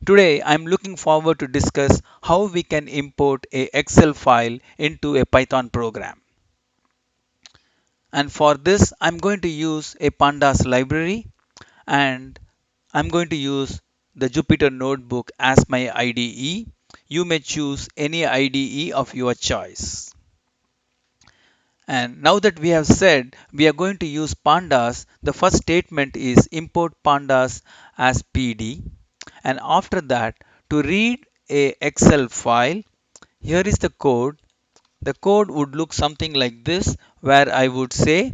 Today I'm looking forward to discuss how we can import a Excel file into a Python program. And for this I'm going to use a Pandas library and I'm going to use the Jupyter Notebook as my IDE. You may choose any IDE of your choice. And now that we have said we are going to use pandas, the first statement is import pandas as PD. And after that, to read a Excel file, here is the code. The code would look something like this, where I would say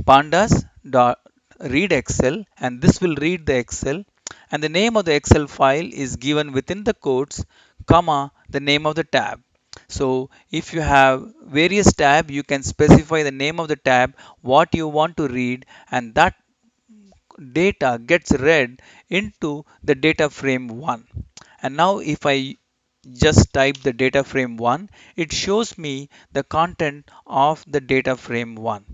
pandas dot read Excel, and this will read the Excel, and the name of the Excel file is given within the quotes, comma, the name of the tab. So if you have various tab, you can specify the name of the tab, what you want to read, and that data gets read into the data frame 1. And now if I just type the data frame 1, it shows me the content of the data frame 1.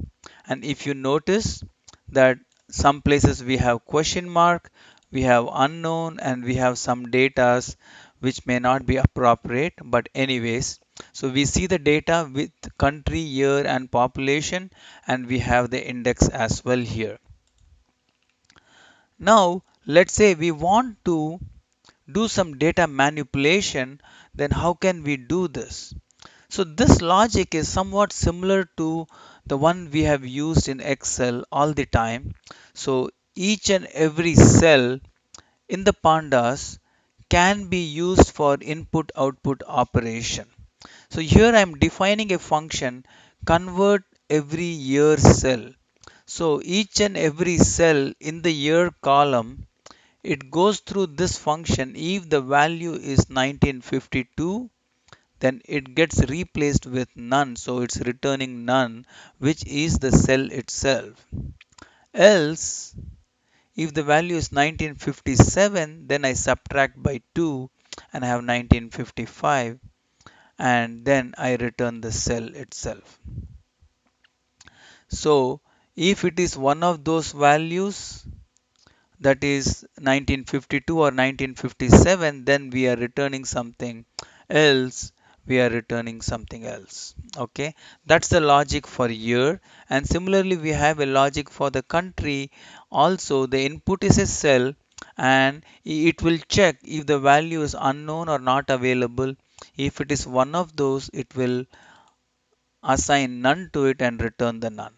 And if you notice that some places we have question mark, we have unknown, and we have some datas which may not be appropriate, but anyways, so we see the data with country, year, and population, and we have the index as well here. Now let's say we want to do some data manipulation, then how can we do this? So this logic is somewhat similar to the one we have used in Excel all the time. So each and every cell in the pandas can be used for input output operation. So here I am defining a function convert every year cell. So each and every cell in the year column, it goes through this function. If the value is 1952, then it gets replaced with none, so it's returning none, which is the cell itself. Else, if the value is 1957, then I subtract by 2 and I have 1955, and then I return the cell itself. So if it is one of those values, that is 1952 or 1957, then we are returning something else, we are returning something else. Okay, that's the logic for year. And similarly we have a logic for the country also. The input is a cell, and it will check if the value is unknown or not available. If it is one of those, it will assign none to it and return the none.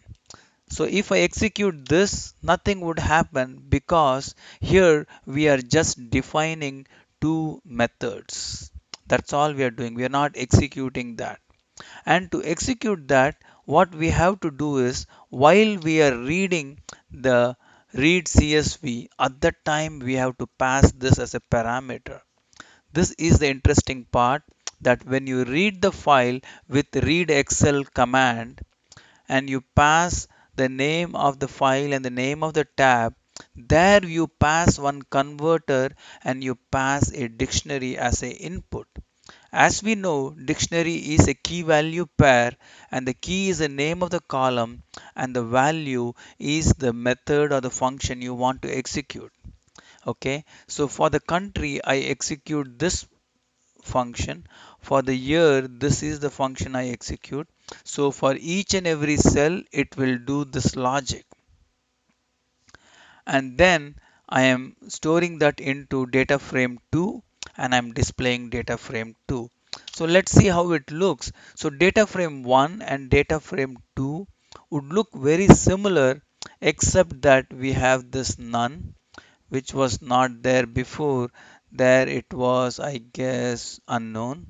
So if I execute this, nothing would happen, because here we are just defining two methods. That's all we are doing. We are not executing that. And to execute that, what we have to do is, while we are reading the read CSV, at that time we have to pass this as a parameter. This is the interesting part, that when you read the file with read Excel command, and you pass the name of the file and the name of the tab, there you pass one converter and you pass a dictionary as a input. As we know, dictionary is a key value pair, and the key is the name of the column, and the value is the method or the function you want to execute. Okay, so for the country I execute this function. For the year, this is the function I execute. So for each and every cell, it will do this logic. And then I am storing that into data frame 2, and I'm displaying data frame 2. So let's see how it looks. So data frame 1 and data frame 2 would look very similar, except that we have this none, which was not there before. There it was, I guess, unknown.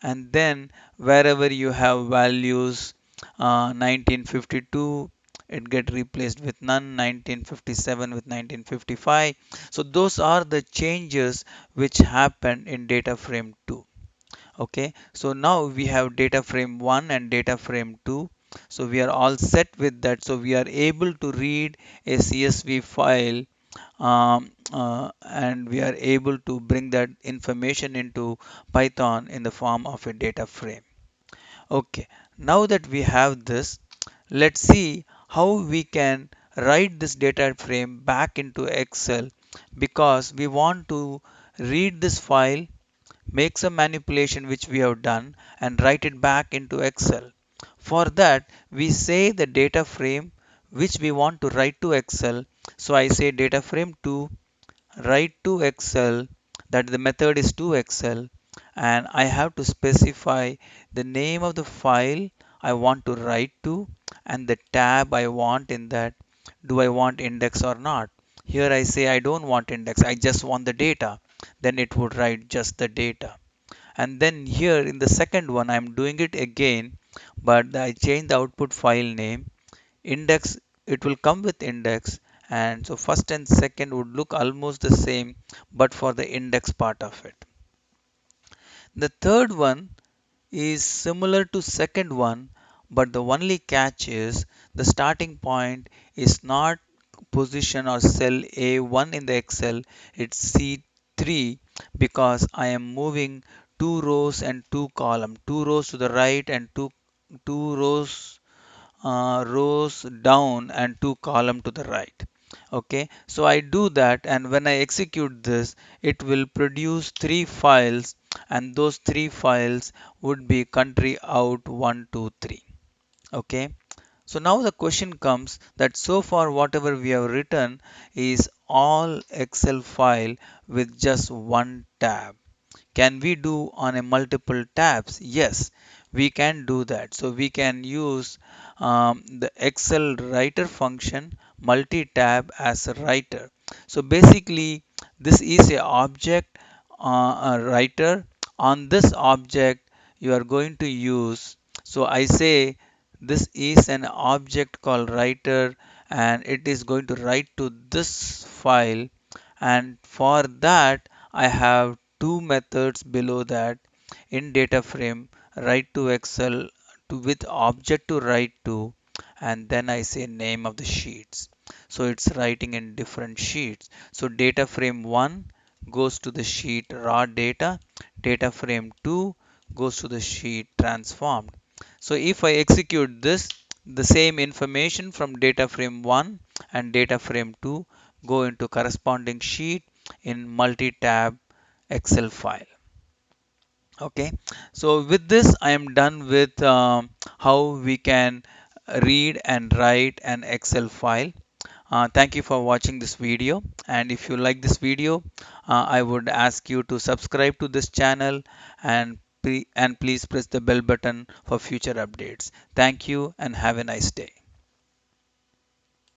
And then wherever you have values, 1952, it get replaced with none, 1957 with 1955. So those are the changes which happen in data frame 2. Okay, so now we have data frame 1 and data frame 2. So we are all set with that. So we are able to read a CSV file, and we are able to bring that information into Python in the form of a data frame. Okay, now that we have this, let's see how we can write this data frame back into Excel, because we want to read this file, make some manipulation which we have done, and write it back into Excel. For that, we say the data frame which we want to write to Excel. So I say data frame 2, write to Excel, that the method is to Excel, and I have to specify the name of the file I want to write to and the tab I want in that. Do I want index or not? Here I say I don't want index, I just want the data. Then it would write just the data. And then here in the second one I'm doing it again, but I change the output file name. Index, it will come with index, and so first and second would look almost the same but for the index part of it. The third one is similar to second one, but the only catch is the starting point is not position or cell A1 in the Excel, it's C3, because I am moving two rows and two column, two rows to the right and two rows down and two column to the right. Okay, so I do that, and when I execute this, it will produce three files, and those three files would be country out 123. Okay, so now the question comes that so far whatever we have written is all Excel file with just one tab. Can we do on a multiple tabs? Yes, we can do that. So we can use the Excel writer function multi-tab as a writer. So basically this is a object a writer. On this object you are going to use, so I say this is an object called writer, and it is going to write to this file, and for that I have two methods below that. In data frame, write to Excel to with object to write to, and then I say name of the sheets. So it's writing in different sheets. So data frame 1 goes to the sheet raw data, data frame 2 goes to the sheet transformed. So if I execute this, the same information from data frame 1 and data frame 2 go into corresponding sheet in multi-tab Excel file. Okay, so with this I am done with how we can read and write an Excel file. Thank you for watching this video, and if you like this video, I would ask you to subscribe to this channel, and please press the bell button for future updates. Thank you and have a nice day.